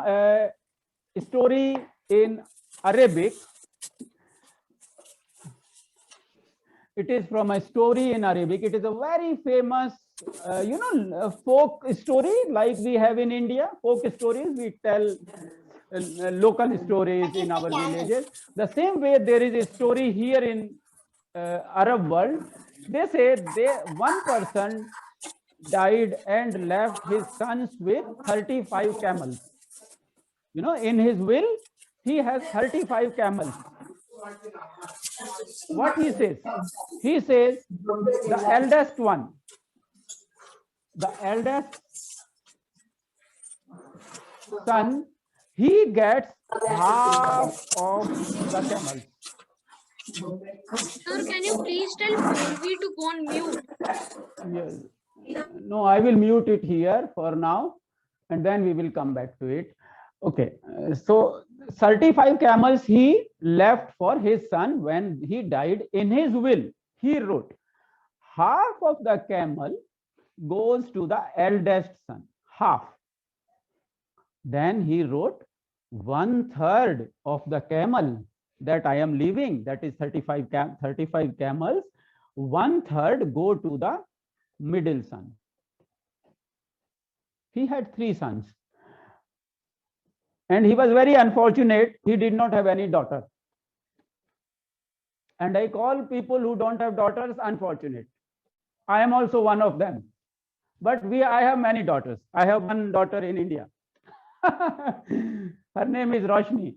a story in Arabic. It is from a story in Arabic. It is a very famous, folk story like we have in India. Folk stories, we tell local stories in our villages. The same way there is a story here in Arab world. They say one person died and left his sons with 35 camels. You know, in his will, he has 35 camels. What he says? He says the eldest one, the eldest son, he gets half of the camels. Sir, can you please tell Purvi to go on mute? Yes. No, I will mute it here for now, and then we will come back to it. Okay, so 35 camels he left for his son when he died. In his will, he wrote, half of the camel goes to the eldest son, half. Then he wrote, 1/3 of the camel that I am leaving, that is 35 camels, 1/3 go to the middle son. He had 3 sons. And he was very unfortunate. He did not have any daughter. And I call people who don't have daughters unfortunate. I am also one of them. But I have many daughters. I have one daughter in India. Her name is Roshni.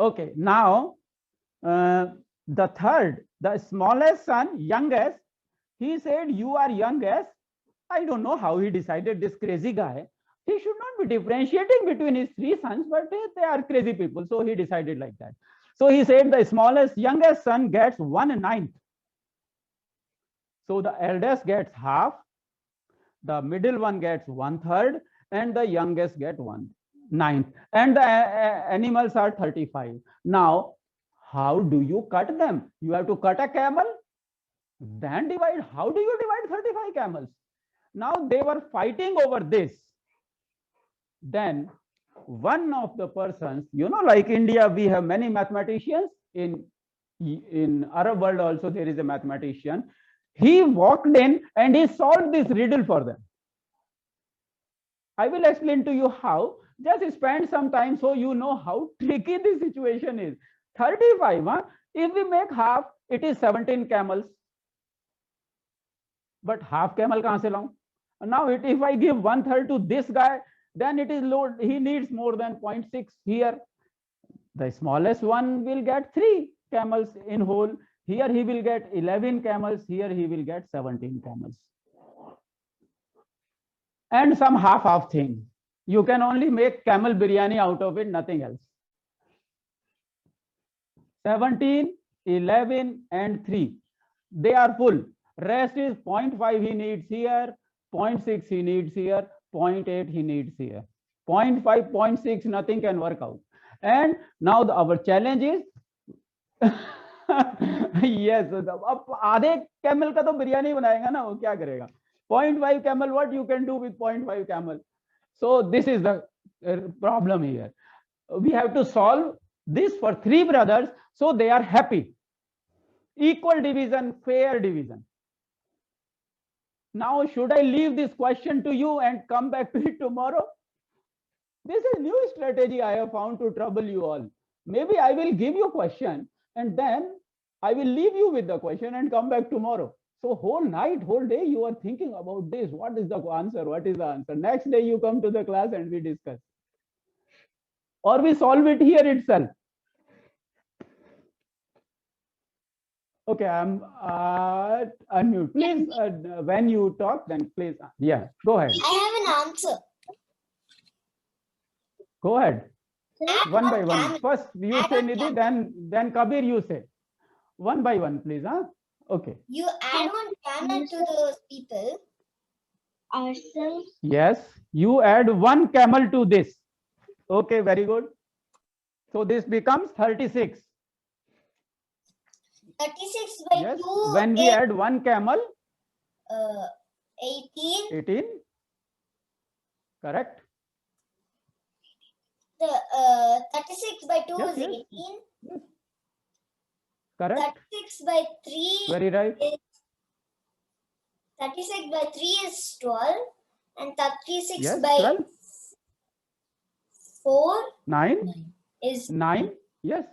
Okay, now the smallest son, youngest, he said, you are youngest. I don't know how he decided, this crazy guy. He should not be differentiating between his 3 sons, but they are crazy people. So he decided like that. So he said the youngest son gets 1/9. So the eldest gets half, the middle one gets 1/3, and the youngest get 1/9. And the animals are 35. Now, how do you cut them? You have to cut a camel, then divide. How do you divide 35 camels? Now they were fighting over this. Then one of the persons, like India, we have many mathematicians. In Arab world also there is a mathematician. He walked in and he solved this riddle for them. I will explain to you how. Just spend some time so you know how tricky this situation is. 35, huh? If we make half, it is 17 camels. But half camel kahan se laun? Now if I give 1/3 to this guy, then it is load. He needs more than 0.6 here. The smallest one will get 3 camels in whole. Here he will get 11 camels. Here he will get 17 camels. And some half thing. You can only make camel biryani out of it, nothing else. 17, 11, and 3. They are full. Rest is 0.5 he needs here, 0.6 he needs here, 0.8 he needs here. 0.5, 0.6, nothing can work out. And now our challenge is yes, अब आधे camel का तो बिरयानी बनाएगा ना, वो क्या करेगा? 0.5 camel, what you can do with 0.5 camel? So this is the problem here. We have to solve this for 3 brothers so they are happy. Equal division, fair division. Now, should I leave this question to you and come back to it tomorrow? This is a new strategy I have found to trouble you all. Maybe I will give you a question and then I will leave you with the question and come back tomorrow. So whole night, whole day, you are thinking about this. What is the answer? What is the answer? Next day, you come to the class and we discuss. Or we solve it here itself. Okay, I'm unmute. Please, when you talk, then please, yeah, go ahead. I have an answer. Go ahead. One by one. First, you say Nidhi, then Kabir, you say. One by one, please, huh? Okay. You add 1 camel to those people. Ourselves. Yes, you add 1 camel to this. Okay, very good. So this becomes 36. 36 by Yes, 2. when we add 1 camel, 18. 18. Correct. The 36 by 2 Yes, is yes. 18. Yes. Correct. 36 by 3 Very right. is 36 by 3 is 12, and 36 Yes, by 12. 4 9. is 9. Yes.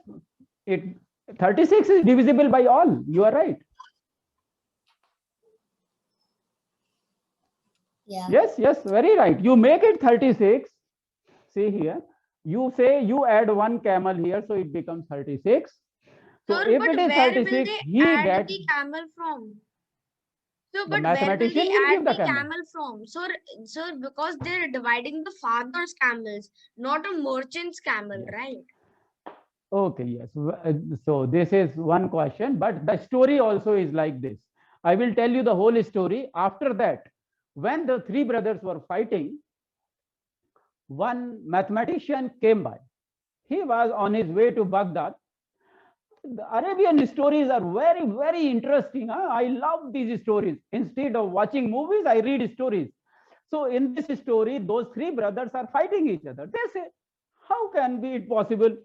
36 is divisible by all. You are right. yeah. Yes, yes, very right. You make it 36. See here. You say you add one camel here, so it becomes 36. So Sir, if but it is where will 36, they he add gets the camel from? So, the but where will mathematician they will give add the the camel. camel from? Sir, because they're dividing the father's camels, not a merchant's camel, Yes. right? Okay, yes. So this is one question, but the story also is like this. I will tell you the whole story. After that, when the three brothers were fighting, one mathematician came by. He was on his way to Baghdad. The Arabian stories are very, very interesting. I love these stories. Instead of watching movies, I read stories. So in this story, those three brothers are fighting each other. They say, how can be it possible?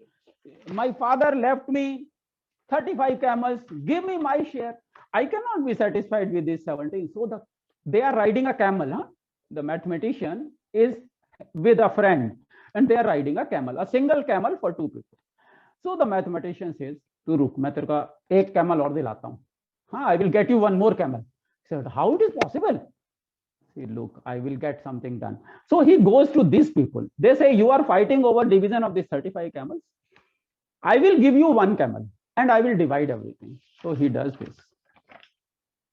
My father left me 35 camels, give me my share. I cannot be satisfied with this 17. So they are riding a camel. The mathematician is with a friend and they are riding a camel, a single camel for two people. So the mathematician says, "Tu ruk, मैं तेरे का एक camel और दिलाता हूँ. I will get you one more camel." He said, "How it is possible?" He said, "Look, I will get something done." So he goes to these people. They say, "You are fighting over division of these 35 camels. I will give you one camel and I will divide everything." So he does this.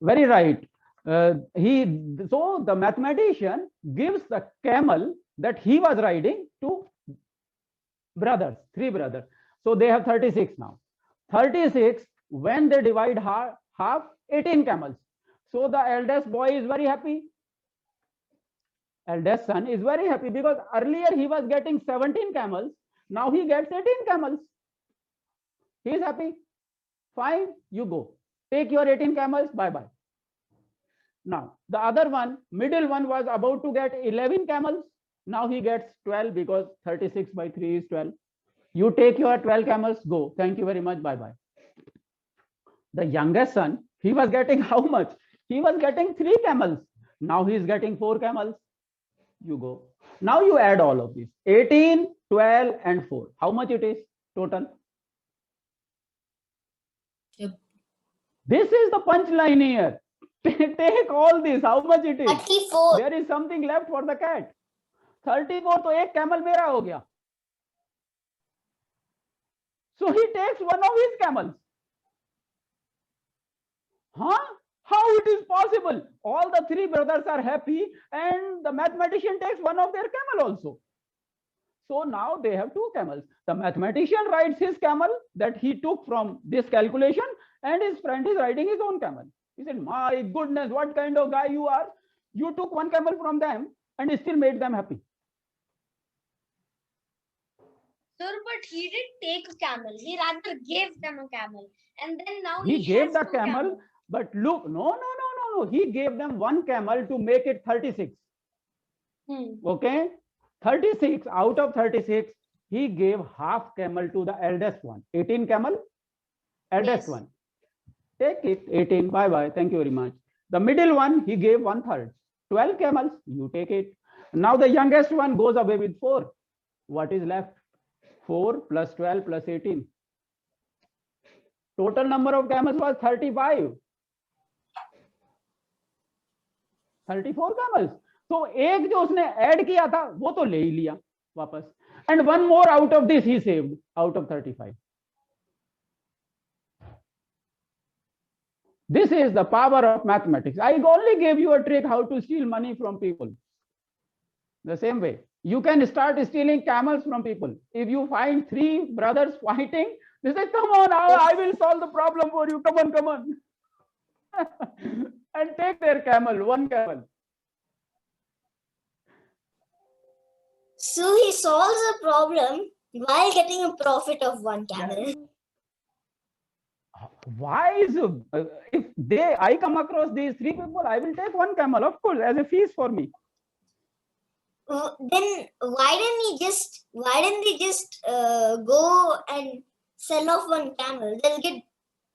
Very right. So the mathematician gives the camel that he was riding to brothers, three brothers. So they have 36 now. 36, when they divide half 18 camels. So the eldest boy is very happy. Eldest son is very happy because earlier he was getting 17 camels. Now he gets 18 camels. He is happy. Fine, you go. Take your 18 camels, bye-bye. Now, the other one, middle one was about to get 11 camels. Now he gets 12 because 36 by 3 is 12. You take your 12 camels, go. Thank you very much, bye-bye. The youngest son, he was getting how much? He was getting 3 camels. Now he is getting 4 camels. You go. Now you add all of these. 18, 12 and 4. How much it is total? Yep. This is the punchline here. Take all this. How much it is? 34. There is something left for the cat. 34 तो एक camel मेरा हो गया. So he takes one of his camels. How it is possible? All the three brothers are happy and the mathematician takes one of their camel also. So now they have 2 camels. The mathematician rides his camel that he took from this calculation and his friend is riding his own camel. He said, "My goodness, what kind of guy you are. You took one camel from them and still made them happy." Sir, but he didn't take a camel. He rather gave them a camel. And then now He he gave has the 2 camel, camels. but look, no. He gave them one camel to make it 36. Okay? 36 out of 36, he gave half camel to the eldest one. 18 camel, eldest Yes. one. Take it, 18, bye-bye, thank you very much. The middle one, he gave 1/3. 12 camels, you take it. Now the youngest one goes away with 4. What is left? 4 plus 12 plus 18. Total number of camels was 35. 34 camels. So एक जो उसने add किया था वो तो ले ही लिया वापस. And one more out of this he saved out of 35. This is the power of mathematics. I only gave you a trick how to steal money from people. The same way, you can start stealing camels from people. If you find 3 brothers fighting, they say, "Come on, I will solve the problem for you. Come on." And take their camel, one camel. So he solves a problem while getting a profit of one camel. Yeah. Why is if I come across these 3 people, I will take one camel, of course, as a fees for me. Then why didn't he just why didn't they just go and sell off one camel? They'll get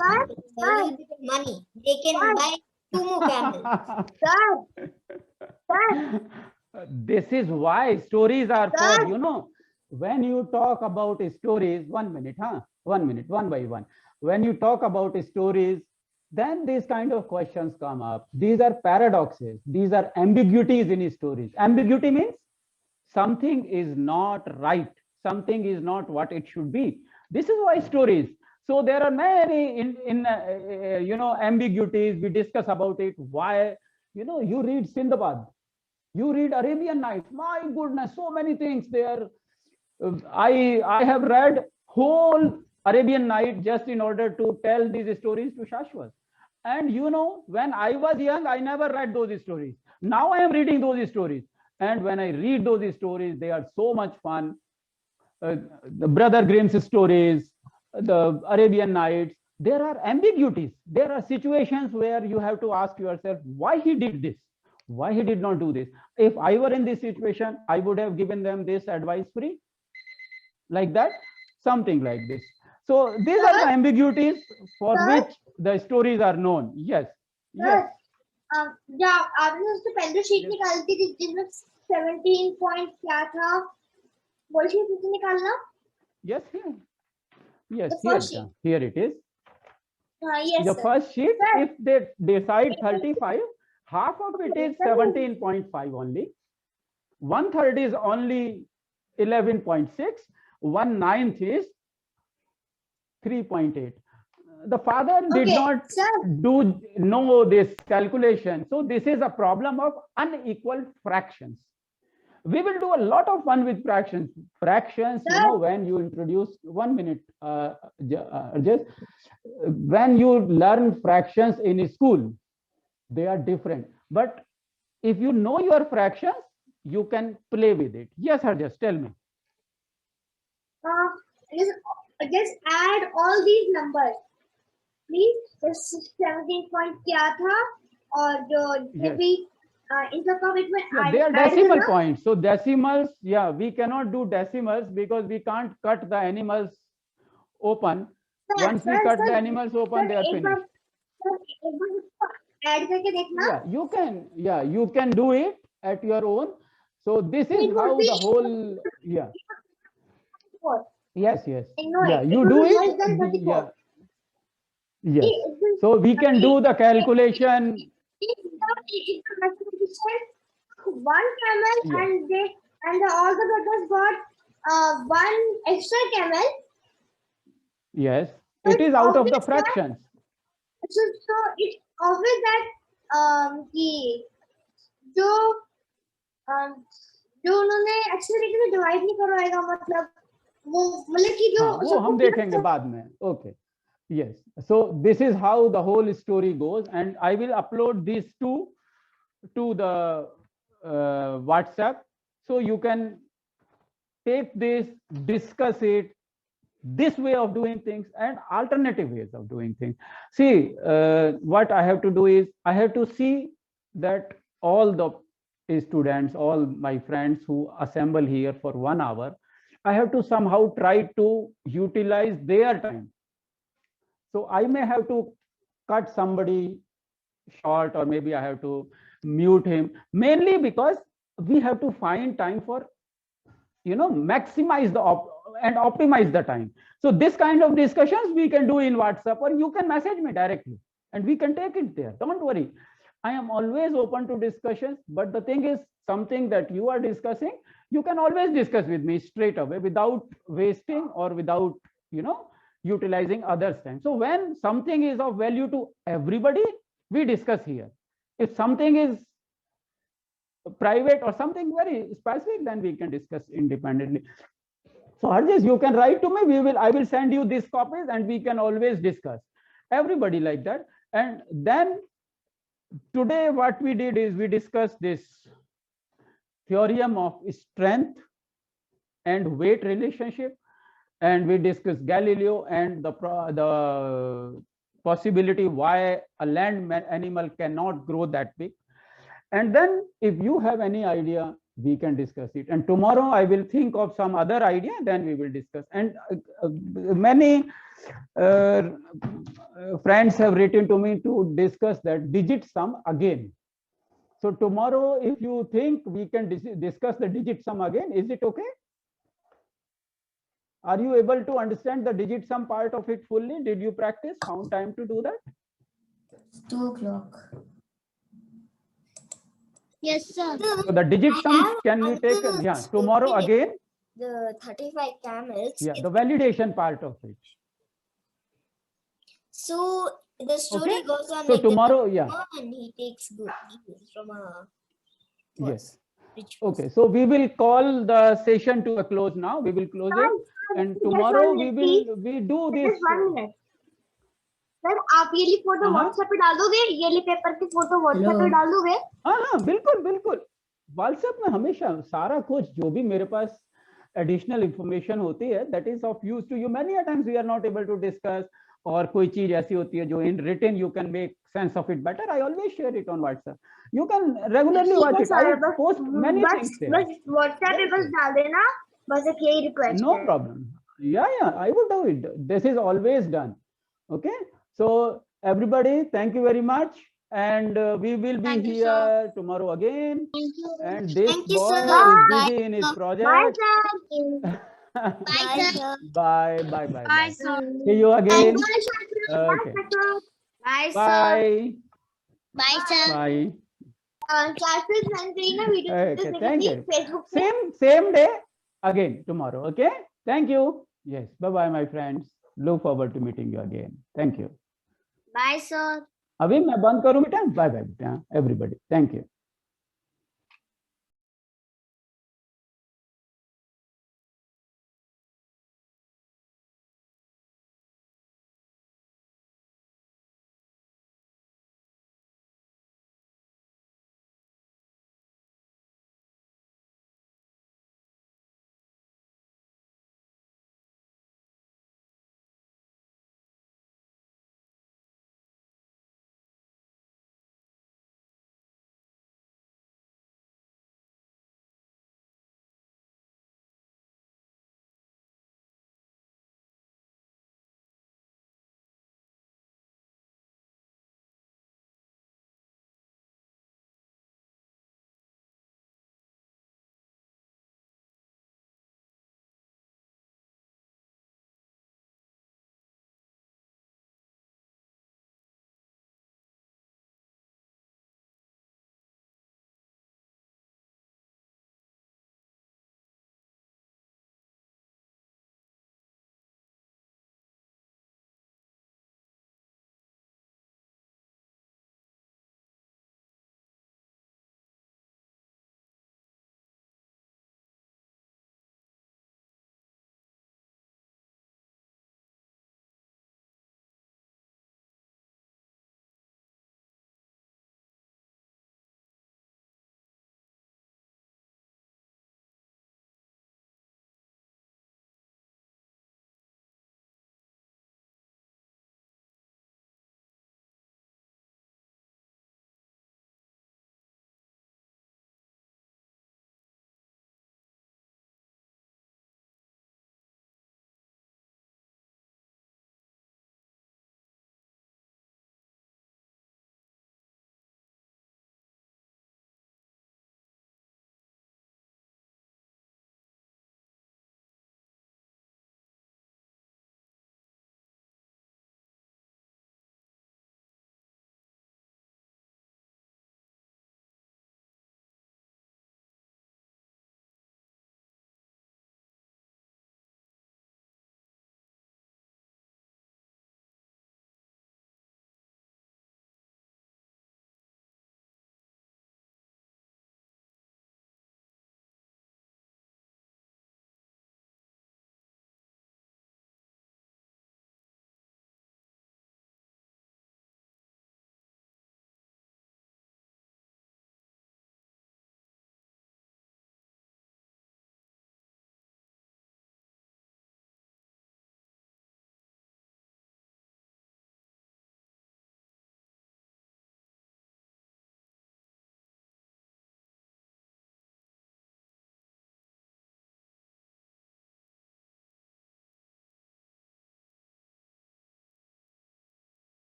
a little bit of money. They can buy 2 more camels. This is why stories are for, you know, when you talk about stories, 1 minute, 1 minute, one by one. When you talk about stories, then these kind of questions come up. These are paradoxes. These are ambiguities in stories. Ambiguity means something is not right. Something is not what it should be. This is why stories. So there are many you know, ambiguities. We discuss about it. Why, you know, you read Sindbad, you read Arabian Nights. My goodness, so many things there. I have read whole Arabian Night just in order to tell these stories to Shashwat. And you know, when I was young, I never read those stories. Now I am reading those stories. And when I read those stories, they are so much fun. The Brother Grimm's stories, the Arabian Nights, there are ambiguities. There are situations where you have to ask yourself why he did this, why he did not do this. If I were in this situation, I would have given them this advice free, like that, something like this. So these are the ambiguities for which the stories are known. Yes. Yes. जब आपने उससे पहले sheet निकाली थी जिसमें 17 point क्या था, वो शीट कितने निकालना? Yes, here. Yes, The first here, here it is. Yes, The sir. first sheet, if they decide 35, half of it is 17.5 only. 1/3 is only 11.6. 1/9 is 3.8. The father did Okay, not sir. know this calculation. So this is a problem of unequal fractions. We will do a lot of fun with fractions. Fractions, you know, when you introduce 1 minute, just when you learn fractions in school, they are different. But if you know your fractions, you can play with it. Yes, Harjas, tell me. Just add all these numbers, please. 17 point क्या था और जो Yes. भी इन सब का बीच में Yeah, they are decimal points. So decimals, yeah, we cannot do decimals because we can't cut the animals open. Once we cut the animals open, they are finished. Add करके देखना. Yeah, you can do it at your own. So this is It would how be- the whole, yeah. Yes, yes. No, Yeah, it you will do be less than it. 34. Yeah. Yes. So we can do the calculation. If the mathematician one camel Yeah. and all the brothers got one extra camel. Yes. It is out of the Obvious that- fractions. So it's obvious that कि जो जो उन्होंने अच्छे तरीके से divide नहीं करवाएगा, मतलब वो मतलब कि जो वो हम देखेंगे बाद में. Okay. Yes. So this is how the whole story goes, and I will upload these two to the WhatsApp, so you can take this, discuss it, this way of doing things and alternative ways of doing things. See, what I have to do is I have to see that all the students, all my friends who assemble here for 1 hour, I have to somehow try to utilize their time. So I may have to cut somebody short, or maybe I have to mute him, mainly because we have to find time for, you know, maximize the and optimize the time. So this kind of discussions we can do in WhatsApp, or you can message me directly and we can take it there. Don't worry. I am always open to discussions, but the thing is, something that you are discussing, you can always discuss with me straight away without wasting or without, you know, utilizing others' time. So when something is of value to everybody, we discuss here. If something is private or something very specific, then we can discuss independently. So Harjesh, you can write to me. I will send you these copies, and we can always discuss. Everybody like that. And then today, what we did is we discussed this theorem of strength and weight relationship, and we discussed Galileo and the possibility why a land animal cannot grow that big. And then if you have any idea we can discuss it. And tomorrow I will think of some other idea, then we will discuss. And many friends have written to me to discuss that digit sum again. So tomorrow, if you think we can discuss the digit sum again, is it okay? Are you able to understand the digit sum part of it fully? Did you practice? Found time to do that? 2 o'clock. Yes, sir. So the digit I sum have can we take? one Yeah, tomorrow again. The 35 camels. Yeah, the validation part of it. So the story Okay. goes on So like tomorrow, yeah, and he takes good deals from a yes. rich Okay, so we will call the session to a close now. We will close it, and tomorrow we do this. Just 1 minute. Sir आप ये photo हाँ। WhatsApp पे डाल दोगे, ये paper की photo WhatsApp पे डाल दोगे? हाँ, बिल्कुल बिल्कुल। व्हाट्सएप में हमेशा सारा कुछ जो भी मेरे पास एडिशनल इंफॉर्मेशन होती है, that is of use to you. Many a times we are not able to discuss, और कोई चीज ऐसी होती है जो in written you can make sense of it better, I always share it on WhatsApp. You can regularly watch it. I post many things there. बस WhatsApp पे बस डाल देना, बस एक यही रिक्वेस्ट No है। problem. Yeah, I would do it. This is always done. Okay. So everybody, thank you very much, and we will be Thank you, here tomorrow again. And this Thank you, boy sir. is Bye. busy in his Bye project. sir. Bye, sir. Bye. Bye, sir. See you again. Bye sir. Okay. Bye, sir. Bye. Bye, sir. Bye. Classes send करी ना video Okay, thank you. Facebook पे। Same day again tomorrow. Okay. Thank you. Yes. Bye, my friends. Look forward to meeting you again. Thank you. Bye, sir. अभी मैं बंद करूं बेटा? Bye bye बेटा, everybody, thank you.